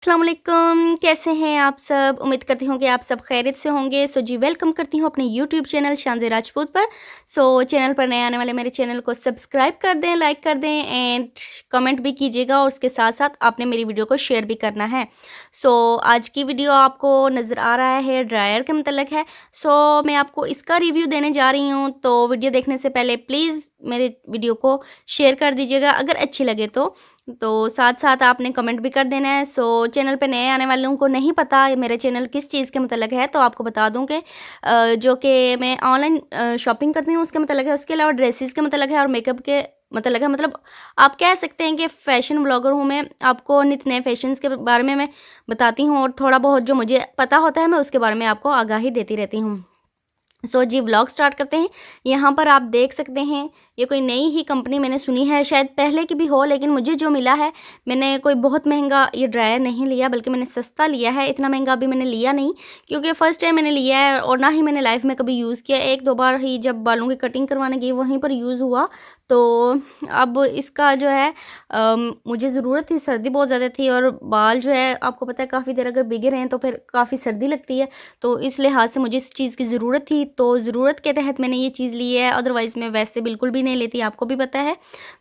अस्सलाम वालेकुम, कैसे हैं आप सब? उम्मीद करती हूँ कि आप सब खैरियत से होंगे। सो जी वेलकम करती हूँ अपने यूट्यूब चैनल शानज़ राजपूत पर। सो चैनल पर नए आने वाले मेरे चैनल को सब्सक्राइब कर दें, लाइक कर दें एंड कमेंट भी कीजिएगा और उसके साथ-साथ आपने मेरी वीडियो को शेयर भी करना है। सो आज की वीडियो आपको नज़र आ रहा है हेयर ड्रायर के मतलब है। सो मैं आपको इसका रिव्यू देने जा रही हूँ, तो वीडियो देखने से पहले प्लीज़ मेरे वीडियो को शेयर कर दीजिएगा अगर अच्छी लगे तो साथ-साथ आपने कमेंट भी कर देना है। सो चैनल पे नए आने वालों को नहीं पता ये मेरा चैनल किस चीज़ के मतलब है, तो आपको बता दूँ कि जो कि मैं ऑनलाइन शॉपिंग करती हूँ उसके मतलब है, उसके अलावा ड्रेसेस के मतलब है और मेकअप के मतलब है। मतलब आप कह सकते हैं कि फ़ैशन ब्लॉगर हूँ मैं, आपको नित नए फ़ैशंस के बारे में मैं बताती हूँ और थोड़ा बहुत जो मुझे पता होता है मैं उसके बारे में आपको आगाही देती रहती हूँ। सो जी व्लॉग स्टार्ट करते हैं। यहाँ पर आप देख सकते हैं ये कोई नई ही कंपनी मैंने सुनी है, शायद पहले की भी हो, लेकिन मुझे जो मिला है मैंने कोई बहुत महंगा ये ड्रायर नहीं लिया बल्कि मैंने सस्ता लिया है। इतना महंगा अभी मैंने लिया नहीं क्योंकि फर्स्ट टाइम मैंने लिया है और ना ही मैंने लाइफ में कभी यूज़ किया। 1-2 बार ही जब बालों की कटिंग करवाने गई वहीं पर यूज़ हुआ। तो अब इसका जो है मुझे ज़रूरत थी, सर्दी बहुत ज़्यादा थी और बाल जो है आपको पता है काफ़ी देर अगर भीगे रहें तो फिर काफ़ी सर्दी लगती है। तो इस लिहाज से मुझे इस चीज़ की ज़रूरत थी, तो ज़रूरत के तहत मैंने ये चीज़ ली है, अदरवाइज़ मैं वैसे बिल्कुल भी नहीं लेती, आपको भी पता है।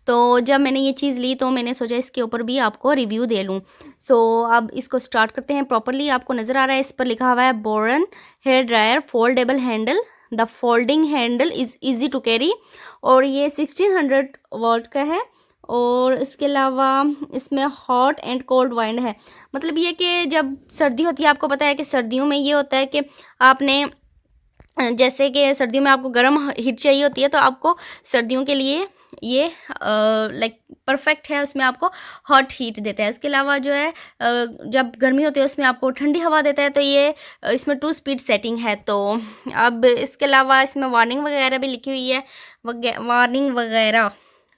तो जब मैंने ये चीज़ ली तो मैंने सोचा इसके ऊपर भी आपको रिव्यू दे लूँ। सो अब इसको स्टार्ट करते हैं प्रॉपर्ली। आपको नज़र आ रहा है इस पर लिखा हुआ है बोरन hair dryer foldable handle, the folding handle is easy to carry और ये 1600 वॉट का है। और इसके अलावा इसमें हॉट एंड कोल्ड वाइंड है। मतलब ये कि जब सर्दी होती है, आपको पता है कि सर्दियों में ये होता है कि आपने जैसे कि सर्दियों में आपको गर्म हीट चाहिए होती है, तो आपको सर्दियों के लिए ये लाइक परफेक्ट है, उसमें आपको हॉट हीट देता है। इसके अलावा जो है जब गर्मी होती है उसमें आपको ठंडी हवा देता है, तो ये इसमें 2 स्पीड सेटिंग है। तो अब इसके अलावा इसमें वार्निंग वगैरह भी लिखी हुई है, वार्निंग वगैरह।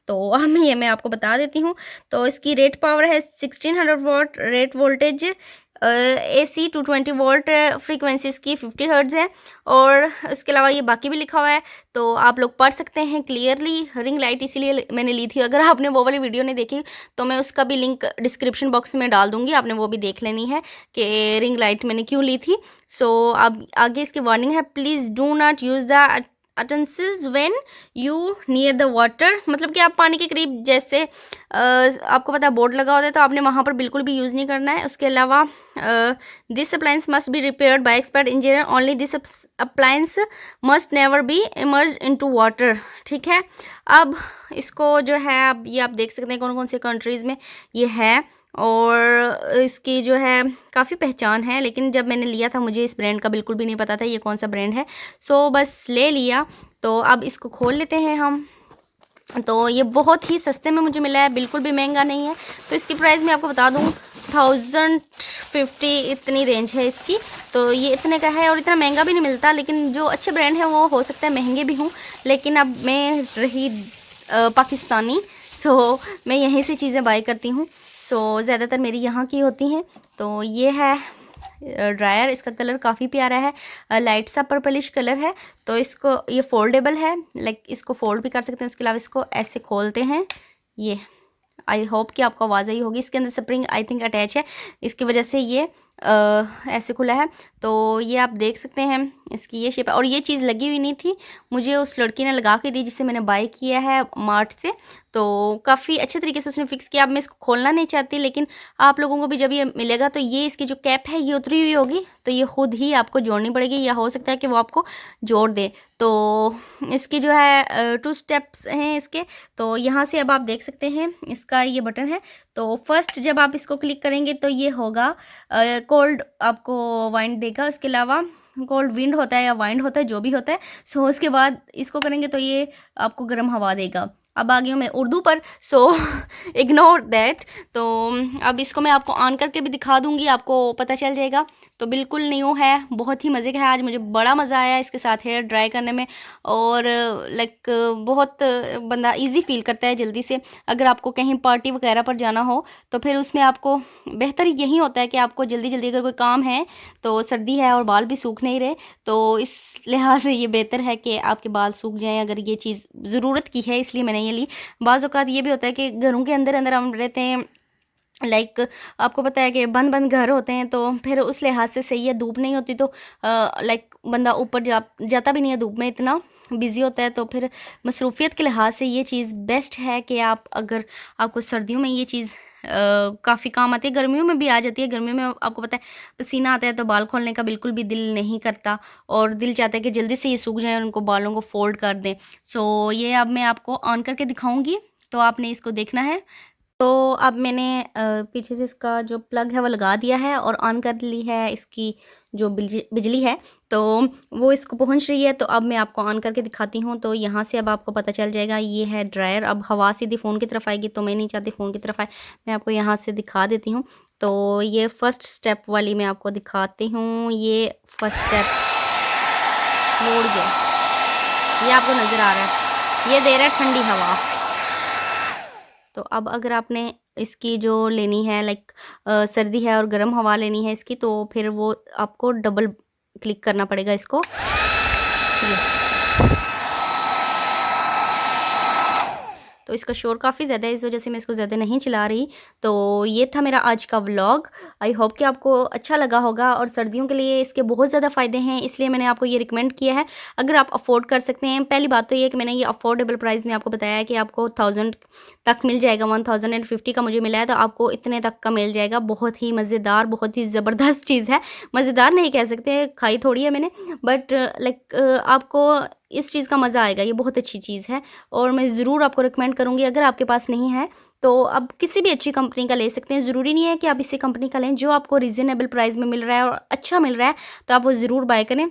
तो हम ये मैं आपको बता देती हूँ। तो इसकी रेट पावर है 1600 what, rate voltage AC 220 volt, frequency इसकी 50 हर्ट्ज़ है और इसके अलावा ये बाकी भी लिखा हुआ है, तो आप लोग पढ़ सकते हैं क्लियरली। रिंग लाइट इसीलिए मैंने ली थी, अगर आपने वो वाली वीडियो नहीं देखी तो मैं उसका भी लिंक डिस्क्रिप्शन बॉक्स में डाल दूँगी, आपने वो भी देख लेनी है कि रिंग लाइट मैंने क्यों ली थी। सो अब आगे इसकी वार्निंग है, please do not use the utensils when you near the water. मतलब कि आप पानी के करीब जैसे आपको पता है बोर्ड लगा होता है, तो आपने वहाँ पर बिल्कुल भी यूज़ नहीं करना है। उसके अलावा this appliance must be repaired bye expert engineer only, this appliance must never be emerge into water. ठीक है, अब इसको जो है अब ये आप देख सकते हैं कौन कौन से कंट्रीज़ में ये है और इसकी जो है काफ़ी पहचान है, लेकिन जब मैंने लिया था मुझे इस ब्रांड का बिल्कुल भी नहीं पता था ये कौन सा ब्रांड है। सो बस ले लिया। तो अब इसको खोल लेते हैं हम। तो ये बहुत ही सस्ते में मुझे मिला है, बिल्कुल भी महंगा नहीं है। तो इसकी प्राइस मैं आपको बता दूँ 1050 इतनी रेंज है इसकी। तो ये इतने का है और इतना महंगा भी नहीं मिलता, लेकिन जो अच्छे ब्रांड हैं वो हो सकता है महंगे भी हों, लेकिन अब मैं रही पाकिस्तानी, सो मैं यहीं से चीज़ें बाय करती हूँ। सो ज़्यादातर मेरी यहाँ की होती हैं। तो ये है ड्रायर, इसका कलर काफ़ी प्यारा है, लाइट सा पर्पलिश कलर है। तो इसको ये फोल्डेबल है, लाइक इसको फोल्ड भी कर सकते हैं। इसके अलावा इसको ऐसे खोलते हैं, ये आई होप कि आपको आवाज़ आई होगी। इसके अंदर स्प्रिंग आई थिंक अटैच है, इसकी वजह से ये ऐसे खुला है। तो ये आप देख सकते हैं इसकी ये शेप है और ये चीज़ लगी हुई नहीं थी, मुझे उस लड़की ने लगा के दी जिससे मैंने बाय किया है मार्ट से। तो काफ़ी अच्छे तरीके से उसने फिक्स किया। अब मैं इसको खोलना नहीं चाहती, लेकिन आप लोगों को भी जब ये मिलेगा तो ये इसकी जो कैप है ये उतरी हुई होगी, तो ये खुद ही आपको जोड़नी पड़ेगी या हो सकता है कि वो आपको जोड़ दे। तो इसकी जो है 2 स्टेप्स हैं इसके। तो यहाँ से अब आप देख सकते हैं इसका ये बटन है। तो फर्स्ट जब आप इसको क्लिक करेंगे तो ये होगा कोल्ड आपको वाइंड देगा। उसके अलावा कोल्ड विंड होता है या वाइंड होता है, जो भी होता है। सो उसके बाद इसको करेंगे तो ये आपको गर्म हवा देगा। अब आ गई हूँ मैं उर्दू पर, सो इग्नोर दैट। तो अब इसको मैं आपको ऑन करके भी दिखा दूँगी, आपको पता चल जाएगा। तो बिल्कुल न्यू है, बहुत ही मज़े का है। आज मुझे बड़ा मज़ा आया इसके साथ हेयर ड्राई करने में और लाइक बहुत बंदा इजी फील करता है जल्दी से। अगर आपको कहीं पार्टी वगैरह पर जाना हो तो फिर उसमें आपको बेहतर यही होता है कि आपको जल्दी जल्दी अगर कोई काम है, तो सर्दी है और बाल भी सूख नहीं रहे, तो इस लिहाज से ये बेहतर है कि आपके बाल सूख जाएं। अगर ये चीज़ ज़रूरत की है इसलिए मैंने ये ली। बाज़ औक़ात ये भी होता है कि घरों के अंदर अंदर हम रहते हैं, लाइक आपको पता है कि बंद बंद घर होते हैं, तो फिर उस लिहाज से सही है। धूप नहीं होती तो लाइक बंदा ऊपर जाता भी नहीं है, धूप में इतना बिज़ी होता है। तो फिर मसरूफ़ियत के लिहाज से ये चीज़ बेस्ट है कि आप अगर आपको सर्दियों में ये चीज़ काफ़ी काम आती है, गर्मियों में भी आ जाती है। गर्मियों में आपको पता है पसीना आता है तो बाल खोलने का बिल्कुल भी दिल नहीं करता, और दिल चाहता है कि जल्दी से ये सूख जाए और उनको बालों को फोल्ड कर दें। सो ये अब मैं आपको ऑन करके दिखाऊंगी, तो आपने इसको देखना है। तो अब मैंने पीछे से इसका जो प्लग है वो लगा दिया है और ऑन कर ली है इसकी जो बिजली है, तो वो इसको पहुंच रही है। तो अब मैं आपको ऑन करके दिखाती हूँ। तो यहाँ से अब आपको पता चल जाएगा, ये है ड्रायर। अब हवा सीधी फ़ोन की तरफ आएगी, तो मैं नहीं चाहती फ़ोन की तरफ आए। मैं आपको यहाँ से दिखा देती हूँ। तो ये फर्स्ट स्टेप वाली मैं आपको दिखाती हूँ। ये फर्स्ट स्टेप लोड गया, ये आपको नज़र आ रहा है, ये दे रहा है ठंडी हवा। तो अब अगर आपने इसकी जो लेनी है लाइक सर्दी है और गर्म हवा लेनी है इसकी, तो फिर वो आपको डबल क्लिक करना पड़ेगा इसको। ये तो इसका शोर काफ़ी ज़्यादा है, इस वजह से मैं इसको ज़्यादा नहीं चला रही। तो ये था मेरा आज का व्लॉग। आई होप कि आपको अच्छा लगा होगा, और सर्दियों के लिए इसके बहुत ज़्यादा फ़ायदे हैं, इसलिए मैंने आपको ये रिकमेंड किया है। अगर आप अफ़ोर्ड कर सकते हैं, पहली बात तो ये है कि मैंने ये अफोर्डेबल प्राइस में आपको बताया है कि आपको 1000 तक मिल जाएगा। 1050 का मुझे मिला है, तो आपको इतने तक का मिल जाएगा। बहुत ही मज़ेदार, बहुत ही ज़बरदस्त चीज़ है। मज़ेदार नहीं कह सकते, खाई थोड़ी है मैंने, बट लाइक आपको इस चीज़ का मज़ा आएगा। ये बहुत अच्छी चीज़ है और मैं ज़रूर आपको रिकमेंड करूँगी। अगर आपके पास नहीं है तो आप किसी भी अच्छी कंपनी का ले सकते हैं। ज़रूरी नहीं है कि आप इसी कंपनी का लें, जो आपको रीज़नेबल प्राइस में मिल रहा है और अच्छा मिल रहा है, तो आप वो ज़रूर बाय करें।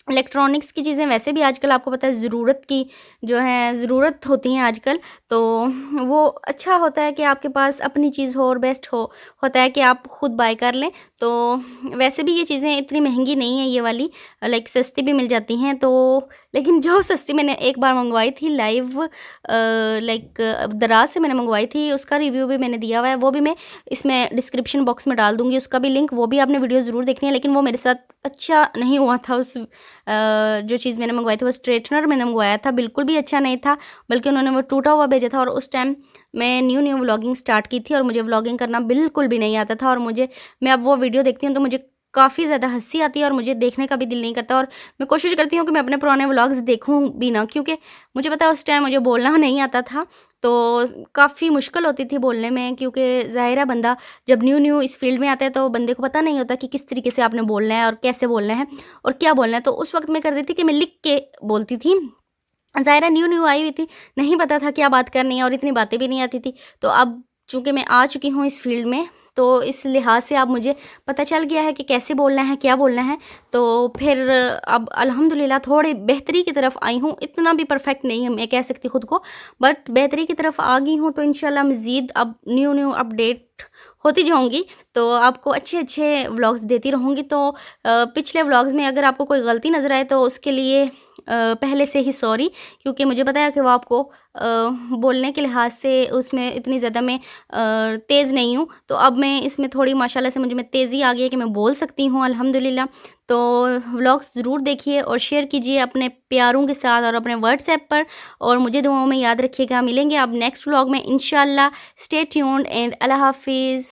इलेक्ट्रॉनिक्स की चीज़ें वैसे भी आजकल आपको पता है ज़रूरत की जो है ज़रूरत होती हैं आजकल, तो वो अच्छा होता है कि आपके पास अपनी चीज़ हो, और बेस्ट होता है कि आप खुद बाय कर लें। तो वैसे भी ये चीज़ें इतनी महंगी नहीं है ये वाली, लाइक सस्ती भी मिल जाती हैं। तो लेकिन जो सस्ती मैंने एक बार मंगवाई थी लाइव, लाइक दराज से मैंने मंगवाई थी, उसका रिव्यू भी मैंने दिया हुआ है, वो भी मैं इसमें डिस्क्रिप्शन बॉक्स में डाल दूँगी उसका भी लिंक, वो भी आपने वीडियो ज़रूर देखनी है। लेकिन वो मेरे साथ अच्छा नहीं हुआ था। उस जो चीज़ मैंने मंगवाई थी, वो स्ट्रेटनर मैंने मंगवाया था, बिल्कुल भी अच्छा नहीं था, बल्कि उन्होंने वो टूटा हुआ भेजा था। और उस टाइम मैं न्यू व्लॉगिंग स्टार्ट की थी और मुझे व्लॉगिंग करना बिल्कुल भी नहीं आता था, और मैं अब वो वीडियो देखती हूँ तो मुझे काफ़ी ज़्यादा हँसी आती है और मुझे देखने का भी दिल नहीं करता। और मैं कोशिश करती हूँ कि मैं अपने पुराने व्लॉग्स देखूँ भी ना, क्योंकि मुझे पता है उस टाइम मुझे बोलना नहीं आता था, तो काफ़ी मुश्किल होती थी बोलने में, क्योंकि ज़ाहिर है बंदा जब न्यू इस फील्ड में आता है तो बंदे को पता नहीं होता कि किस तरीके से आपने बोलना है और कैसे बोलना है और क्या बोलना है। तो उस वक़्त मैं कर रही थी कि मैं लिख के बोलती थी। ज़ाहिर है न्यू आई हुई थी, नहीं पता था क्या बात करनी है और इतनी बातें भी नहीं आती थी। तो अब चूँकि मैं आ चुकी हूँ इस फ़ील्ड में, तो इस लिहाज से अब मुझे पता चल गया है कि कैसे बोलना है, क्या बोलना है। तो फिर अब अल्हम्दुलिल्लाह थोड़ी बेहतरी की तरफ आई हूँ। इतना भी परफ़ेक्ट नहीं है मैं कह सकती खुद को, बट बेहतरी की तरफ आ गई हूँ। तो इंशाल्लाह मज़ीद अब न्यू अपडेट होती जाऊँगी, तो आपको अच्छे-अच्छे व्लॉग्स देती रहूँगी। तो पिछले व्लॉग्स में अगर आपको कोई गलती नज़र आए तो उसके लिए पहले से ही सॉरी, क्योंकि मुझे पता है कि वो आपको बोलने के लिहाज से उसमें इतनी ज़्यादा मैं तेज़ नहीं हूँ। तो अब मैं इसमें थोड़ी माशाल्लाह से मुझे में तेज़ी आ गई है कि मैं बोल सकती हूँ अल्हम्दुलिल्लाह। तो व्लॉग्स ज़रूर देखिए और शेयर कीजिए अपने प्यारों के साथ और अपने व्हाट्सएप पर, और मुझे दुआओं में याद रखिएगा। मिलेंगे अब नेक्स्ट व्लॉग में इंशाल्लाह। स्टे ट्यून्ड एंड अल्लाह हाफ़िज़।